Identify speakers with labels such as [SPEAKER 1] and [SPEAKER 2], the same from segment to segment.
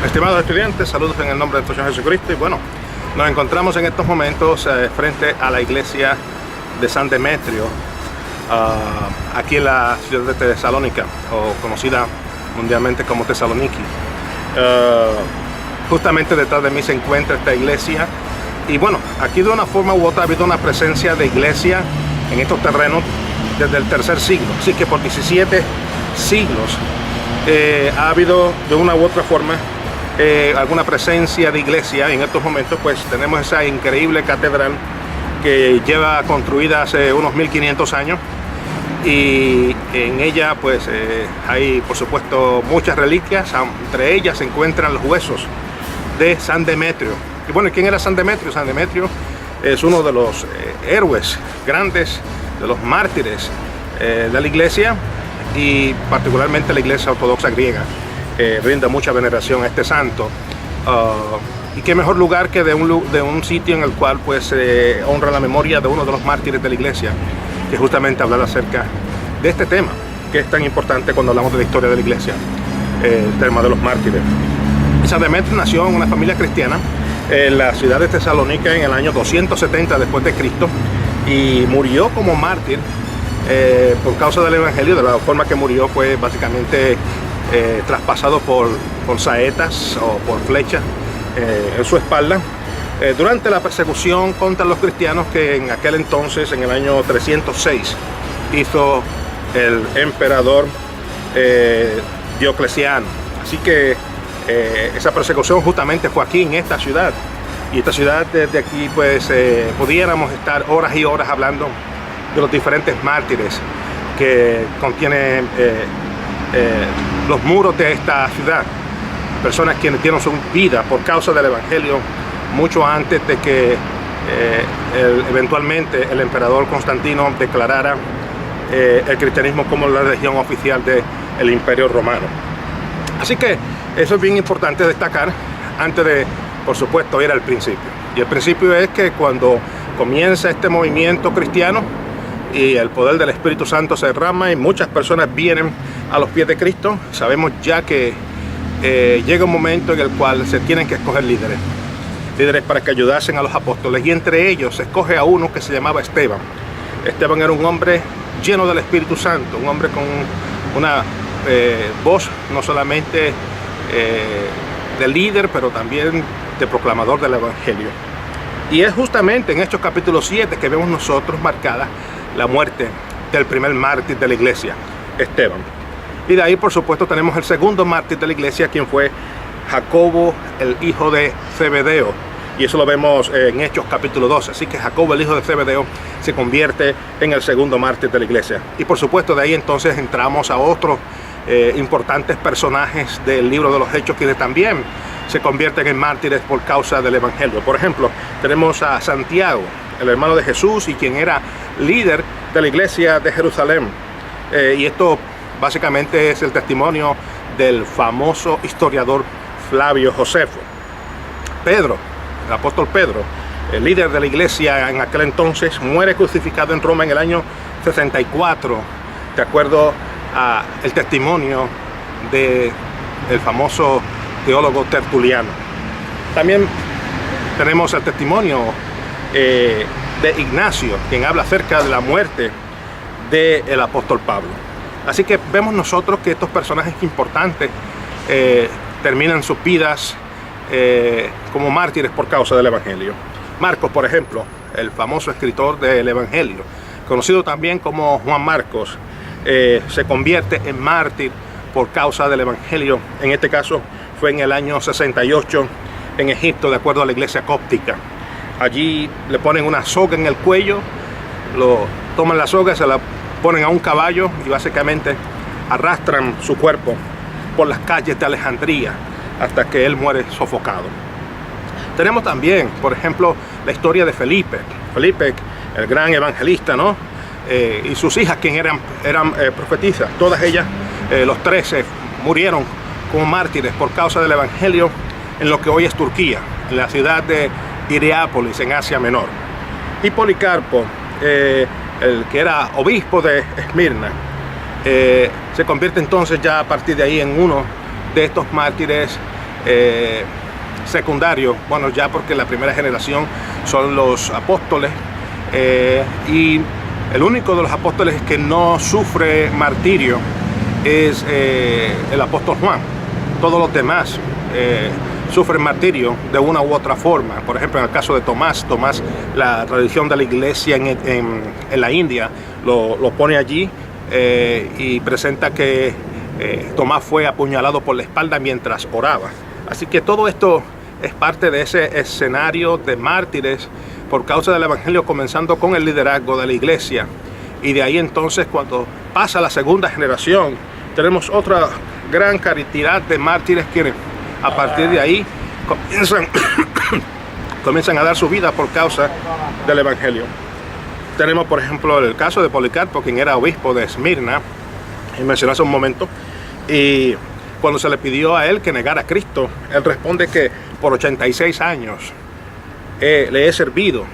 [SPEAKER 1] Estimados estudiantes, saludos en el nombre de nuestro Señor Jesucristo. Y bueno, nos encontramos en estos momentos frente a la iglesia de San Demetrio, aquí en la ciudad de Tesalónica, o conocida mundialmente como Tesaloniki. Justamente detrás de mí se encuentra esta iglesia. Y bueno, aquí de una forma u otra ha habido una presencia de iglesia en estos terrenos desde el tercer siglo. Así que por 17 siglos ha habido de una u otra forma alguna presencia de iglesia. En estos momentos pues tenemos esa increíble catedral que lleva construida hace unos 1500 años, y en ella pues hay por supuesto muchas reliquias. Entre ellas se encuentran los huesos de San Demetrio. Y bueno, ¿quién era San Demetrio? San Demetrio es uno de los héroes grandes, de los mártires de la iglesia, y particularmente la iglesia ortodoxa griega brinda mucha veneración a este santo. Y qué mejor lugar que de un sitio en el cual pues honra la memoria de uno de los mártires de la iglesia, que justamente hablar acerca de este tema que es tan importante cuando hablamos de la historia de la iglesia, el tema de los mártires. San Demetrio nació en una familia cristiana en la ciudad de Tesalónica en el año 270 después de Cristo, y murió como mártir por causa del evangelio. De la forma que murió fue básicamente traspasado por saetas o por flechas en su espalda durante la persecución contra los cristianos que en aquel entonces, en el año 306, hizo el emperador Diocleciano. Así que esa persecución justamente fue aquí en esta ciudad, y esta ciudad, desde aquí pues pudiéramos estar horas y horas hablando de los diferentes mártires que contienen los muros de esta ciudad. Personas quienes dieron su vida por causa del evangelio mucho antes de que eventualmente el emperador Constantino declarara el cristianismo como la religión oficial del Imperio Romano. Así que eso es bien importante destacar antes de, por supuesto, ir al principio. Y el principio es que cuando comienza este movimiento cristiano y el poder del Espíritu Santo se derrama y muchas personas vienen a los pies de Cristo, sabemos ya que llega un momento en el cual se tienen que escoger líderes para que ayudasen a los apóstoles, y entre ellos se escoge a uno que se llamaba Esteban. Esteban era un hombre lleno del Espíritu Santo, un hombre con una voz no solamente de líder, pero también de proclamador del evangelio. Y es justamente en Hechos capítulo 7 que vemos nosotros marcada la muerte del primer mártir de la iglesia, Esteban. Y de ahí, por supuesto, tenemos el segundo mártir de la iglesia, quien fue Jacobo, el hijo de Zebedeo. Y eso lo vemos en Hechos capítulo 12. Así que Jacobo, el hijo de Zebedeo, se convierte en el segundo mártir de la iglesia. Y por supuesto, de ahí entonces entramos a otros importantes personajes del libro de los Hechos, quienes también se convierten en mártires por causa del evangelio. Por ejemplo, tenemos a Santiago, el hermano de Jesús, y quien era líder de la iglesia de Jerusalén. Y esto básicamente es el testimonio del famoso historiador Flavio Josefo. Pedro, el apóstol Pedro, el líder de la iglesia en aquel entonces, muere crucificado en Roma en el año 64, de acuerdo a el testimonio del famoso teólogo Tertuliano. También tenemos el testimonio de Ignacio, quien habla acerca de la muerte del apóstol Pablo. Así que vemos nosotros que estos personajes importantes terminan sus vidas como mártires por causa del evangelio. Marcos, por ejemplo, el famoso escritor del evangelio, conocido también como Juan Marcos, se convierte en mártir por causa del evangelio. En este caso fue en el año 68 en Egipto, de acuerdo a la iglesia cóptica. Allí le ponen una soga en el cuello, toman la soga, se la ponen a un caballo y básicamente arrastran su cuerpo por las calles de Alejandría hasta que él muere sofocado. Tenemos también, por ejemplo, la historia de Felipe, el gran evangelista, ¿no? Y sus hijas, quienes eran profetisas. Todas ellas, los 13, murieron como mártires por causa del evangelio en lo que hoy es Turquía, en la ciudad de Hierápolis, en Asia Menor. Y Policarpo, el que era obispo de Esmirna, se convierte entonces ya a partir de ahí en uno de estos mártires secundario, bueno, ya porque la primera generación son los apóstoles, y el único de los apóstoles que no sufre martirio es el apóstol Juan. Todos los demás sufren martirio de una u otra forma. Por ejemplo, en el caso de Tomás, la religión de la iglesia en la India lo pone allí y presenta que Tomás fue apuñalado por la espalda mientras oraba. Así que todo esto es parte de ese escenario de mártires por causa del evangelio, comenzando con el liderazgo de la iglesia. Y de ahí entonces, cuando pasa la segunda generación, tenemos otra gran cantidad de mártires que a partir de ahí comienzan a dar su vida por causa del evangelio. Tenemos, por ejemplo, el caso de Policarpo, quien era obispo de Esmirna, y mencioné hace un momento, y cuando se le pidió a él que negara a Cristo, él responde que por 86 años le he servido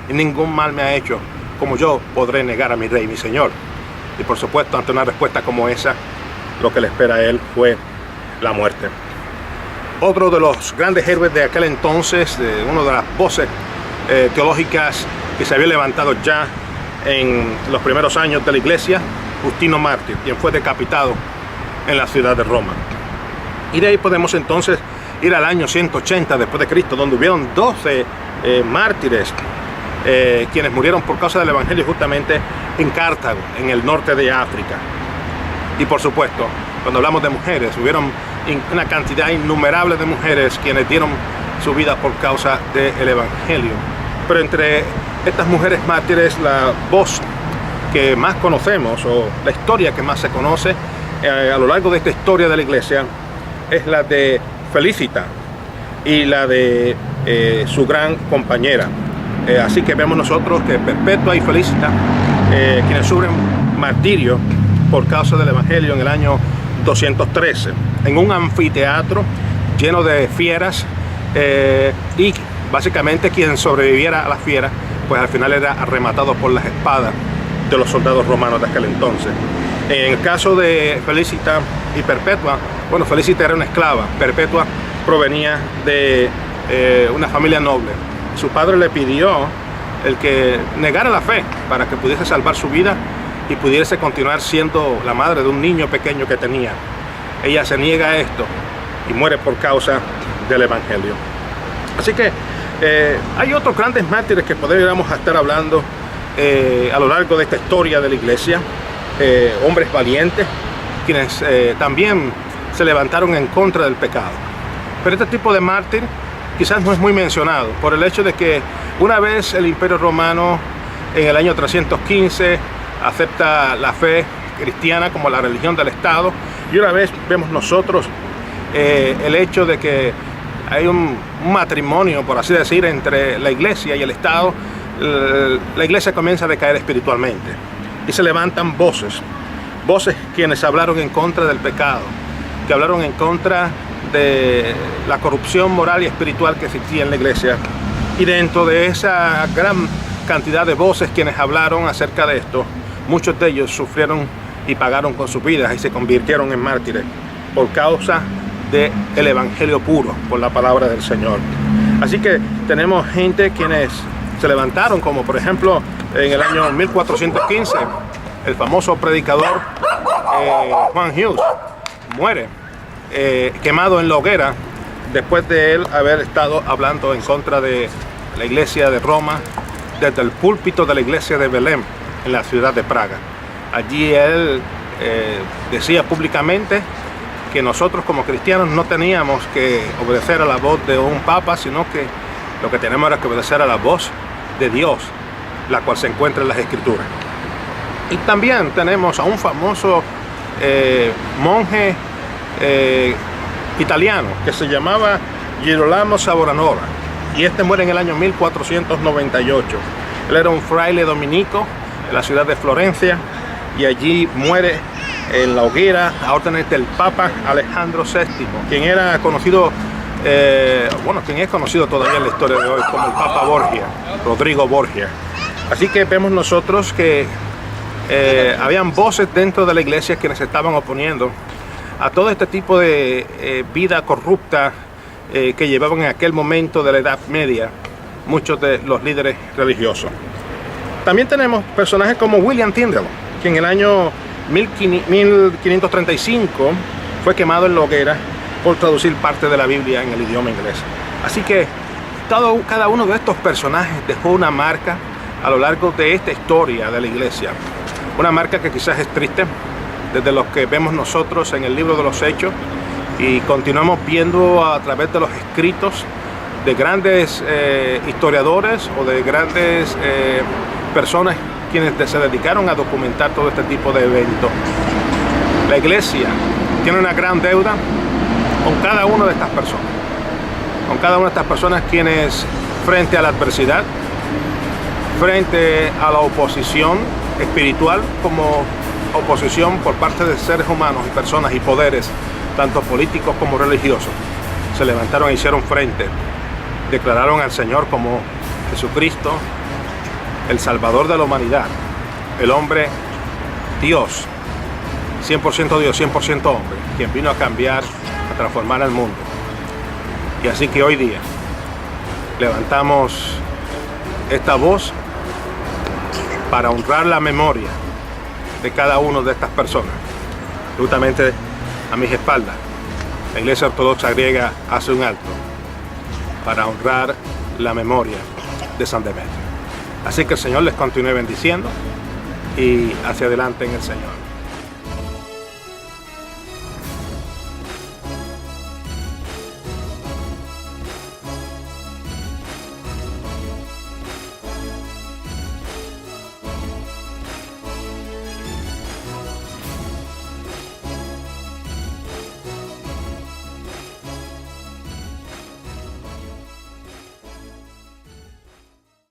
[SPEAKER 1] y ningún mal me ha hecho, como yo podré negar a mi rey, mi señor. Y por supuesto, ante una respuesta como esa, lo que le espera a él fue la muerte. Otro de los grandes héroes de aquel entonces, una de las voces teológicas que se había levantado ya en los primeros años de la iglesia, Justino Mártir, quien fue decapitado en la ciudad de Roma. Y de ahí podemos entonces ir al año 180 después de Cristo, donde hubieron 12 mártires quienes murieron por causa del evangelio justamente en Cartago, en el norte de África. Y por supuesto, cuando hablamos de mujeres, hubieron una cantidad innumerable de mujeres quienes dieron su vida por causa del evangelio. Pero entre estas mujeres mártires, la voz que más conocemos, o la historia que más se conoce a lo largo de esta historia de la iglesia, es la de Felicita y la de su gran compañera. Así que vemos nosotros que Perpetua y Felicita, quienes sufren martirio por causa del evangelio en el año 213, en un anfiteatro lleno de fieras, y básicamente quien sobreviviera a las fieras, pues al final era arrematado por las espadas de los soldados romanos de aquel entonces. En el caso de Felicita y Perpetua, bueno, Felicita era una esclava, Perpetua provenía de una familia noble. Su padre le pidió el que negara la fe para que pudiese salvar su vida y pudiese continuar siendo la madre de un niño pequeño que tenía. Ella se niega a esto y muere por causa del evangelio. Así que hay otros grandes mártires que podríamos estar hablando a lo largo de esta historia de la iglesia, hombres valientes quienes también se levantaron en contra del pecado. Pero este tipo de mártir quizás no es muy mencionado por el hecho de que una vez el Imperio Romano en el año 315 acepta la fe cristiana como la religión del Estado, y una vez vemos nosotros el hecho de que hay un matrimonio, por así decir, entre la iglesia y el Estado, la iglesia comienza a decaer espiritualmente y se levantan voces quienes hablaron en contra del pecado, que hablaron en contra de la corrupción moral y espiritual que existía en la iglesia. Y dentro de esa gran cantidad de voces quienes hablaron acerca de esto, muchos de ellos sufrieron y pagaron con sus vidas y se convirtieron en mártires por causa del evangelio puro, por la palabra del Señor. Así que tenemos gente quienes se levantaron, como por ejemplo en el año 1415 el famoso predicador Juan Hus muere quemado en la hoguera después de él haber estado hablando en contra de la iglesia de Roma desde el púlpito de la iglesia de Belém en la ciudad de Praga. Allí él decía públicamente que nosotros como cristianos no teníamos que obedecer a la voz de un papa, sino que lo que tenemos era que obedecer a la voz de Dios, la cual se encuentra en las Escrituras. Y también tenemos a un famoso monje italiano que se llamaba Girolamo Savonarola, y este muere en el año 1498. Él era un fraile dominico en la ciudad de Florencia, y allí muere en la hoguera a órdenes del Papa Alejandro VI, quien era conocido, quien es conocido todavía en la historia de hoy como el Papa Borgia, Rodrigo Borgia. Así que vemos nosotros que habían voces dentro de la iglesia quienes se estaban oponiendo a todo este tipo de vida corrupta que llevaban en aquel momento de la Edad Media muchos de los líderes religiosos. También tenemos personajes como William Tyndale, que en el año 1535 fue quemado en la hoguera por traducir parte de la Biblia en el idioma inglés. Así que cada uno de estos personajes dejó una marca a lo largo de esta historia de la iglesia. Una marca que quizás es triste, desde lo que vemos nosotros en el libro de los Hechos, y continuamos viendo a través de los escritos de grandes historiadores o de grandes personas quienes se dedicaron a documentar todo este tipo de eventos. La iglesia tiene una gran deuda con cada una de estas personas. Con cada una de estas personas quienes, frente a la adversidad, frente a la oposición espiritual como oposición por parte de seres humanos y personas y poderes, tanto políticos como religiosos, se levantaron e hicieron frente, declararon al Señor como Jesucristo, el Salvador de la humanidad, el hombre Dios, 100% Dios, 100% hombre, quien vino a cambiar, a transformar al mundo. Y así que hoy día levantamos esta voz para honrar la memoria de cada una de estas personas. Justamente a mis espaldas, la Iglesia Ortodoxa Griega hace un alto para honrar la memoria de San Demetrio. Así que el Señor les continúe bendiciendo y hacia adelante en el Señor.